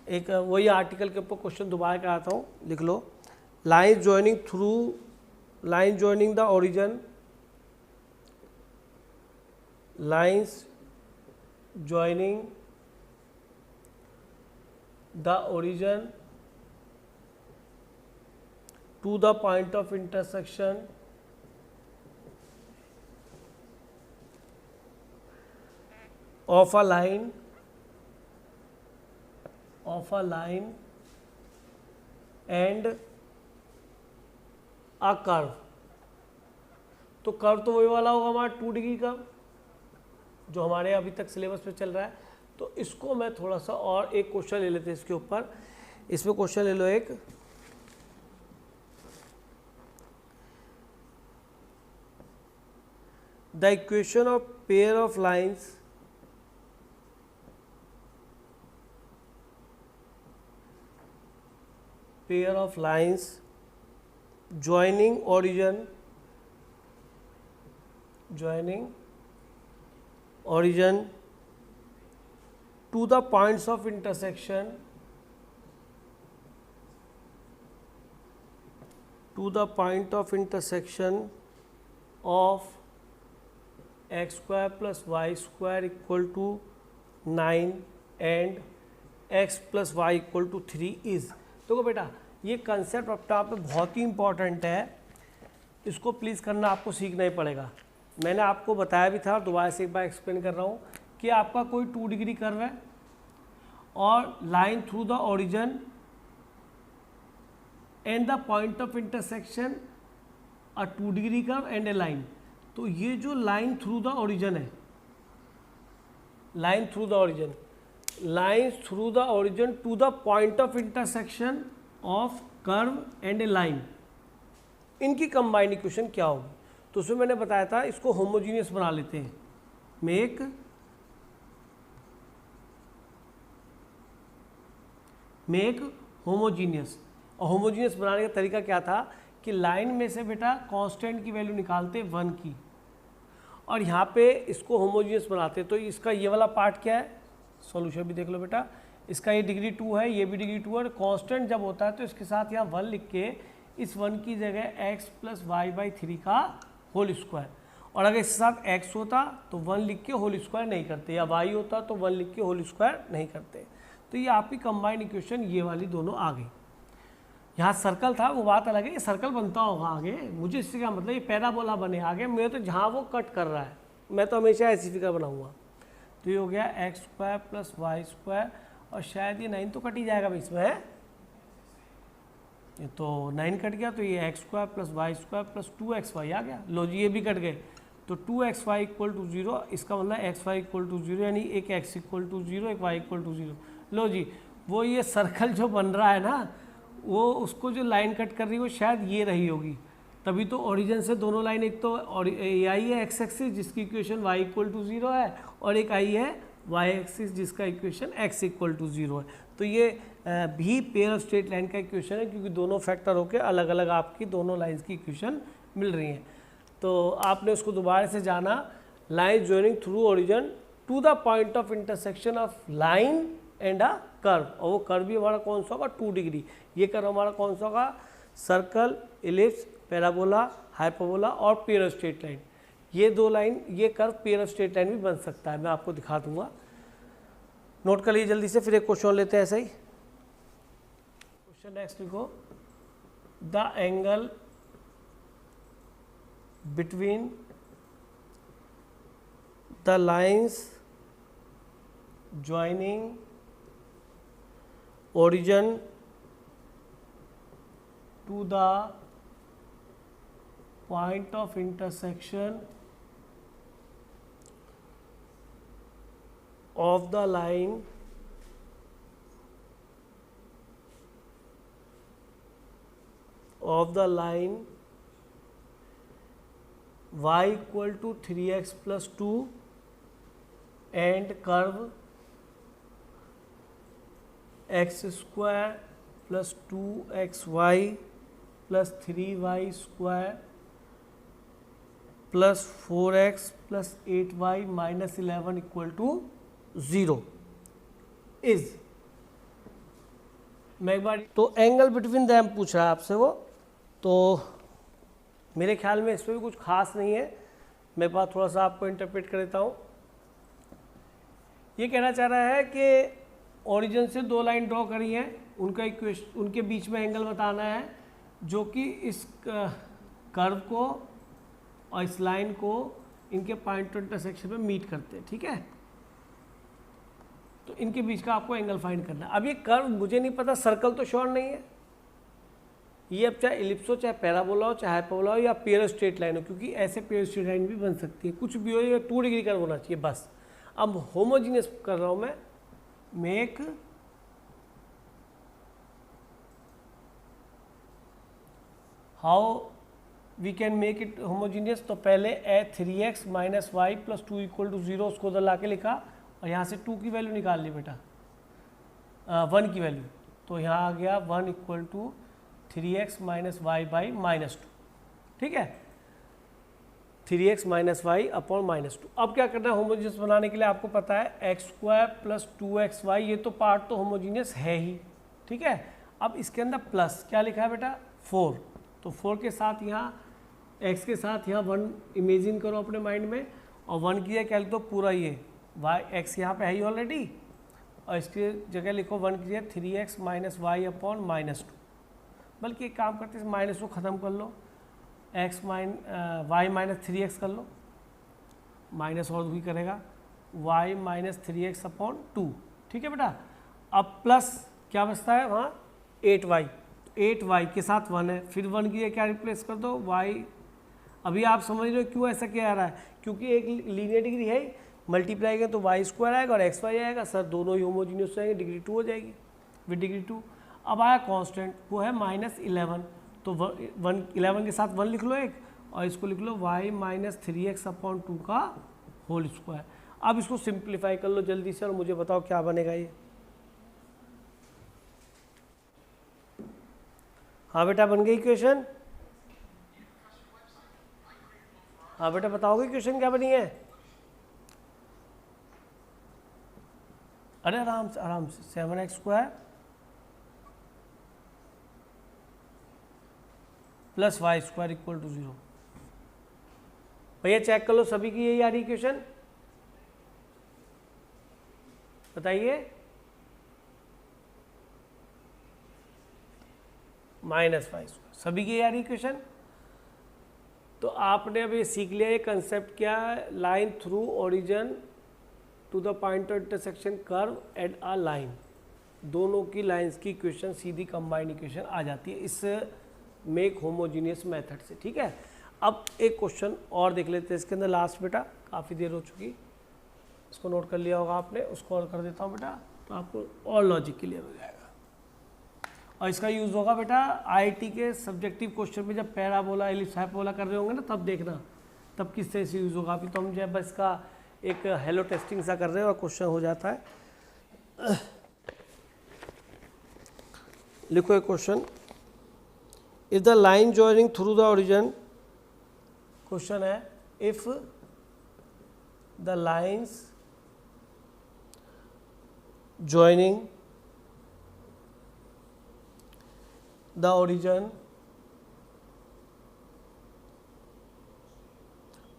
एक वही आर्टिकल के ऊपर क्वेश्चन दोबारा कराता हूँ, लिख लो। Line joining the origin, lines joining the origin to the point of intersection of a line and a curve। तो कर्व तो वही वाला होगा हमारा 2 डिग्री का जो हमारे अभी तक सिलेबस पे चल रहा है। तो इसको मैं थोड़ा सा और एक क्वेश्चन ले लेते हैं इसके ऊपर। इसमें क्वेश्चन ले लो एक, the equation of pair of lines joining origin to the points of intersection of x square plus y square equal to 9 and x plus y equal to 3 is। देखो बेटा, ये कंसेप्ट अपने आप में बहुत ही इंपॉर्टेंट है, इसको प्लीज़ करना आपको सीखना ही पड़ेगा। मैंने आपको बताया भी था, दोबारा से एक बार एक्सप्लेन कर रहा हूँ कि आपका कोई 2 डिग्री कर्व है और line through the origin and the point of intersection a 2 degree curve and a line. तो ये जो लाइन थ्रू द ओरिजिन है, line through the origin to the point of intersection of curve and a line, इनकी combined equation क्या होगी? तो उसमें मैंने बताया था इसको होमोजीनियस बना लेते हैं, मेक होमोजीनियस। और होमोजीनियस बनाने का तरीका क्या था कि लाइन में से बेटा कांस्टेंट की वैल्यू निकालते 1 की, और यहाँ पे इसको होमोजीनियस बनाते। तो इसका ये वाला पार्ट क्या है, सॉल्यूशन भी देख लो बेटा, इसका ये डिग्री 2 है, ये भी डिग्री 2 है। कांस्टेंट जब होता है तो इसके साथ यहाँ 1 लिख के इस 1 की जगह x प्लस वाई बाई 3 का होल स्क्वायर, और अगर इसके साथ x होता तो 1 लिख के होल स्क्वायर नहीं करते, या y होता तो 1 लिख के होल स्क्वायर नहीं करते। तो ये आपकी कंबाइंड इक्वेशन ये वाली दोनों आ गई। यहाँ सर्कल था वो बात अलग है, ये सर्कल बनता होगा आगे, मुझे इससे क्या मतलब, ये पैराबोला बने आगे, मैं तो जहाँ वो कट कर रहा है मैं तो हमेशा ऐसी फिगर बनाऊंगा। तो ये हो गया x square plus y square, और शायद ये 9 तो कट ही जाएगा इसमें, है ये तो 9 कट गया, तो ये x square plus y square plus 2xy आ गया। लो जी, ये भी कट गए, तो 2xy इक्वल टू 0, इसका मतलब xy इक्वल टू 0, यानी एक x इक्वल टू 0 एक y इक्वल टू 0। लो जी, वो ये सर्कल जो बन रहा है ना, वो उसको जो लाइन कट कर रही है वो शायद ये रही होगी, तभी तो ओरिजिन से दोनों लाइन, एक तो आई है एक्स एक्सिस जिसकी इक्वेशन y इक्वल टू 0 है, और एक आई है y एक्सिस जिसका इक्वेशन x इक्वल टू 0 है। तो ये भी पेयर ऑफ स्ट्रेट लाइन का इक्वेशन है, क्योंकि दोनों फैक्टर होकर अलग अलग आपकी दोनों लाइंस की इक्वेशन मिल रही हैं। तो आपने उसको दोबारा से जाना, line joining through origin to the point of intersection of line and a curve, और वो कर्व भी हमारा कौन सा होगा 2 डिग्री। ये कर्व हमारा कौन सा होगा, सर्कल, इलिप्स, पैराबोला, हाइपरबोला और पेयर ऑफ स्ट्रेट लाइन। ये 2 लाइन, ये curve pair of straight line भी बन सकता है, मैं आपको दिखा दूंगा। नोट कर लीजिए जल्दी से, फिर एक क्वेश्चन लेते हैं ऐसा ही। क्वेश्चन नेक्स्ट लिखो, the angle between the lines joining origin to the point of intersection of the line y equal to 3x plus 2 and curve x square plus 2xy plus 3y square plus 4x plus 8y minus 11 equal to 0 is. मैं एक बार तो angle between them पूछ रहा है आपसे वो, तो मेरे ख्याल में इसमें भी कुछ खास नहीं है, मैं बात थोड़ा सा आपको इंटरप्रेट कर देता हूँ। ये कहना चाह रहा है कि ओरिजिन से दो लाइन ड्रॉ करी है, उनका इक्वेशन, उनके बीच में एंगल बताना है जो कि इस कर्व को और इस लाइन को इनके पॉइंट टू इंटरसेक्शन में मीट करते हैं, ठीक है। तो इनके बीच का आपको एंगल फाइंड करना है। अब ये कर्व मुझे नहीं पता, सर्कल तो श्योर नहीं है, ये अब चाहे इलिप्स हो, चाहे पैराबोला हो, चाहे हाइपरबोला हो, या पेयर स्ट्रेट लाइन हो, क्योंकि ऐसे पेयर स्ट्रेट लाइन भी बन सकती है, कुछ भी हो, ये 2 डिग्री कर्व होना चाहिए बस। अब होमोजीनियस कर रहा हूँ मैं, make how we can make it homogeneous. तो पहले 3x minus y plus 2 equal to 0 उसको उधर ला के लिखा, और यहाँ से 2 की वैल्यू निकाल ली बेटा, 1 की वैल्यू, तो यहाँ आ गया 1 equal to 3x minus y by minus 2, ठीक है, 3x minus Y upon minus 2। अब क्या करना है होमोजीनियस बनाने के लिए, आपको पता है x स्क्वायर प्लस 2xy, ये तो पार्ट तो होमोजीनियस है ही, ठीक है। अब इसके अंदर प्लस क्या लिखा है बेटा 4, तो 4 के साथ यहाँ x के साथ यहाँ 1 इमेजिन करो अपने माइंड में, और 1 की क्या लिख दो पूरा ये y, x यहाँ पे है ही ऑलरेडी, और इसकी जगह लिखो 1 की जगह 3x minus Y upon minus 2। बल्कि एक काम करते हैं, माइनस को ख़त्म कर लो, वाई माइनस 3x कर लो, माइनस और भी करेगा y माइनस 3x अपॉन 2, ठीक है बेटा। अब प्लस क्या बचता है वहाँ 8y, 8y के साथ 1 है, फिर 1 की क्या रिप्लेस कर दो y। अभी आप समझ रहे हो क्यों ऐसा क्या आ रहा है, क्योंकि एक लीनियर डिग्री है, मल्टीप्लाई करें तो y स्क्वायर आएगा और xy आएगा, सर दोनों ही होमोजीनियस जाएंगे, डिग्री 2 हो जाएगी विद डिग्री 2। अब आया कांस्टेंट, वो है -11, तो 11 के साथ 1 लिख लो एक, और इसको लिख लो y माइनस 3x अपॉन 2 का होल स्क्वायर। अब इसको सिंप्लीफाई कर लो जल्दी से और मुझे बताओ क्या बनेगा ये। हाँ बेटा बन गई इक्वेशन, हाँ बेटा बताओगे इक्वेशन क्या बनी है। अरे आराम से 7x square plus y square equal to 0। भैया चेक कर लो सभी की यही आ रही इक्वेशन, बताइए। माइनस वाई स्क्वायर, सभी की आ रही इक्वेशन। तो आपने अब ये सीख लिया, ये कंसेप्ट क्या है, line through origin to the point of intersection curve at a line, दोनों की लाइंस की इक्वेशन सीधी कंबाइंड इक्वेशन आ जाती है इस मेक होमोजीनियस मेथड से, ठीक है। अब एक क्वेश्चन और देख लेते हैं इसके अंदर, लास्ट बेटा, काफ़ी देर हो चुकी, इसको नोट कर लिया होगा आपने, उसको और कर देता हूँ बेटा, तो आपको और लॉजिक क्लियर हो जाएगा। और इसका यूज़ होगा बेटा आईआईटी के सब्जेक्टिव क्वेश्चन में, जब पैराबोला एलिप्स हाइपरबोला कर रहे होंगे ना, तब देखना तब किस तरह से यूज़ होगा। अभी तो हम जो है बस इसका एक हेलो टेस्टिंग सा कर रहे हैं और क्वेश्चन हो जाता है। लिखो एक question, if the line joining through the origin, question है if the lines joining the origin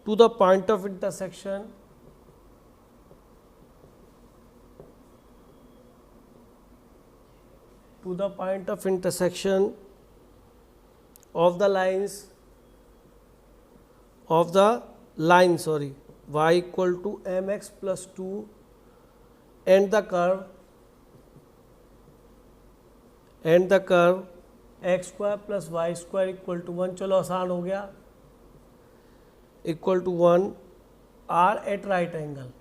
to the point of intersection of the lines y equal to mx plus 2 and the curve x square plus y square equal to 1, चलो आसान हो गया, equal to 1 are at right angle,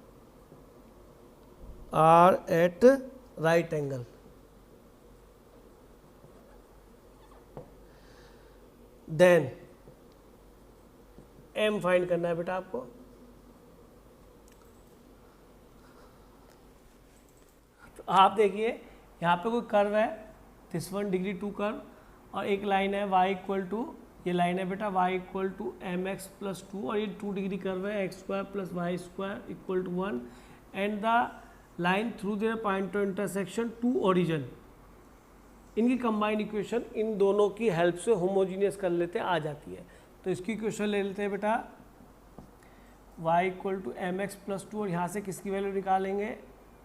then m फाइंड करना है बेटा आपको। तो आप देखिए यहाँ पे कोई कर्व है, दिस वन डिग्री 2 कर्व, और एक लाइन है y इक्वल टू, ये लाइन है बेटा y equal to m x plus 2, और ये 2 डिग्री कर्व है x square plus y square equal to 1, and the line through their point of intersection to origin, इनकी कंबाइन इक्वेशन इन दोनों की हेल्प से होमोजीनियस कर लेते आ जाती है। तो इसकी इक्वेशन ले लेते हैं बेटा, y equal to m x plus two, और यहाँ से किसकी वैल्यू निकालेंगे,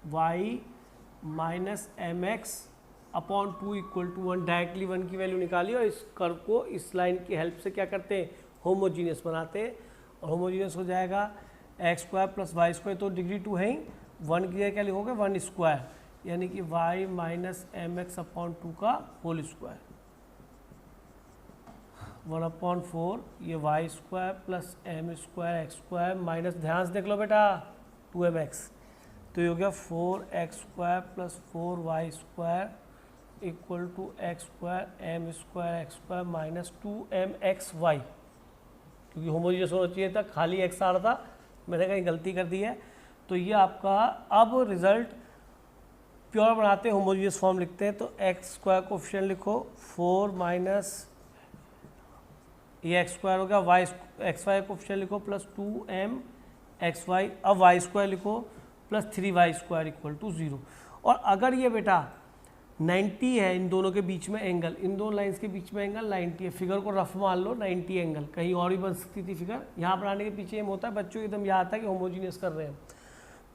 y minus m x upon two equal to one. Directly one की वैल्यू निकाली और इस कर्व को इस लाइन की हेल्प से क्या करते हैं, होमोजीनियस बनाते हैं। और होमोजीनियस हो जाएगा x square plus y square, तो डिग्री टू है ही, वन की जगह क्या लिखोगे, वन स्क्वायर, यानी कि y minus m x upon two का होल स्क्वायर, 1/4, ये y square plus m square x square minus, ध्यान से देख लो बेटा, 2mx, तो ये हो गया 4x square plus 4y square equal to x square m square x square minus 2mxy, क्योंकि होमोजीनियस होना चाहिए था, खाली x आ रहा था, मैंने कहीं गलती कर दी है। तो ये आपका अब रिजल्ट प्योर बनाते हैं, होमोजीनियस फॉर्म लिखते हैं। तो एक्स स्क्वायर कोफिशिएंट लिखो 4 माइनस ये एक्स स्क्वायर हो गया, वाई एक्स वाई कोफिशिएंट लिखो प्लस 2mxy, अब वाई स्क्वायर लिखो plus 3y square equal to 0। और अगर ये बेटा 90 है इन दोनों के बीच में एंगल, इन दोनों लाइंस के बीच में एंगल 90 है, फिगर को रफ मान लो 90 एंगल, कहीं और भी बन सकती थी फिगर, यहाँ बनाने के पीछे एम होता है बच्चों एकदम याद आता है कि होमोजीनियस कर रहे हैं।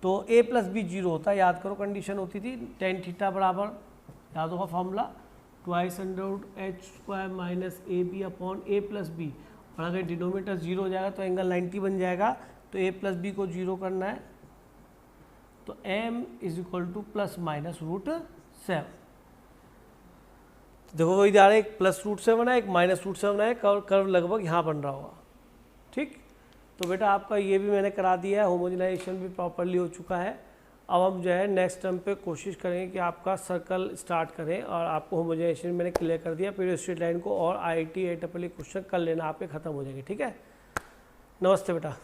तो a प्लस बी 0 होता है, याद करो कंडीशन होती थी tan थीटा बराबर, याद होगा formula, twice under h square minus a b upon a plus b, और अगर डिनोमिनेटर 0 हो जाएगा तो एंगल 90 बन जाएगा। तो a प्लस बी को 0 करना है, तो m is equal two plus minus √7। देखो वही जा रहा है, एक प्लस √7 है, एक माइनस √7 है, कर्व लगभग यहाँ बन रहा होगा, ठीक। तो बेटा आपका ये भी मैंने करा दिया है, होमोजेनाइजेशन भी प्रॉपरली हो चुका है। अब हम जो है नेक्स्ट टर्म पे कोशिश करेंगे कि आपका सर्कल स्टार्ट करें, और आपको होमोजेनाइजेशन मैंने क्लियर कर दिया, फिर स्ट्रेट लाइन को और IIT AEEE क्वेश्चन कर लेना, आपके खत्म हो जाएंगे, ठीक है। नमस्ते बेटा।